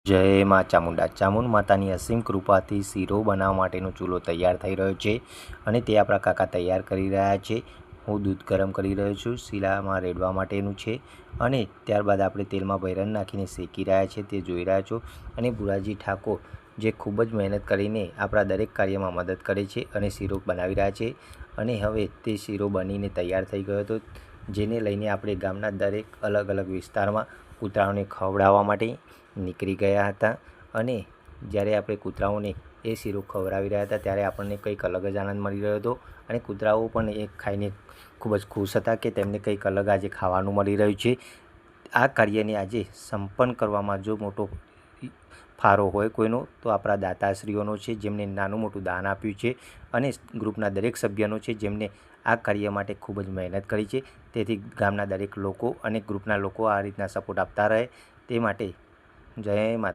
જય મા ચામુંડા ચામુંડ માતાની અસીમ કૃપાથી શીરો બનાવવા માટેનો ચૂલો તૈયાર થઈ રહ્યો છે અને તે આપણા કાકા તૈયાર કરી રહ્યા છે। હું દૂધ ગરમ કરી રહ્યો છું, શીરામાં રેડવા માટેનું છે અને ત્યારબાદ આપણે તેલમાં ભૈરન નાખીને શેકી રહ્યા છે તે જોઈ રહ્યા છો। અને ભુરાજી ઠાકોર જે ખૂબ જ મહેનત કરીને આપણા દરેક કાર્યમાં મદદ કરે છે અને શીરો બનાવી રહ્યા છે અને હવે તે શીરો બનીને તૈયાર થઈ ગયો હતો, જેને લઈને આપણે ગામના દરેક અલગ અલગ વિસ્તારમાં કૂતરાઓને ખવડાવવા માટે નીકળી ગયા હતા। અને જ્યારે આપણે કૂતરાઓને એ શીરો ખવડાવી રહ્યા હતા ત્યારે આપણને કંઈક અલગ જ આનંદ મળી રહ્યો હતો અને કૂતરાઓ પણ એ ખાઈને ખૂબ જ ખુશ હતા કે તેમને કંઈક અલગ આજે ખાવાનું મળી રહ્યું છે। આ કાર્યને આજે સંપન્ન કરવામાં જો મોટો ફાળો હોય કોઈનો તો આપણા દાતાશ્રીઓનો છે, જેમને નાનું મોટું દાન આપ્યું છે અને ગ્રુપના દરેક સભ્યનો છે, જેમને આ કાર્ય માટે ખૂબ જ મહેનત કરી છે। તેથી ગામના દરેક લોકો અને ગ્રુપના લોકો આ રીતના સપોર્ટ આપતા રહે તે માટે જય માતા।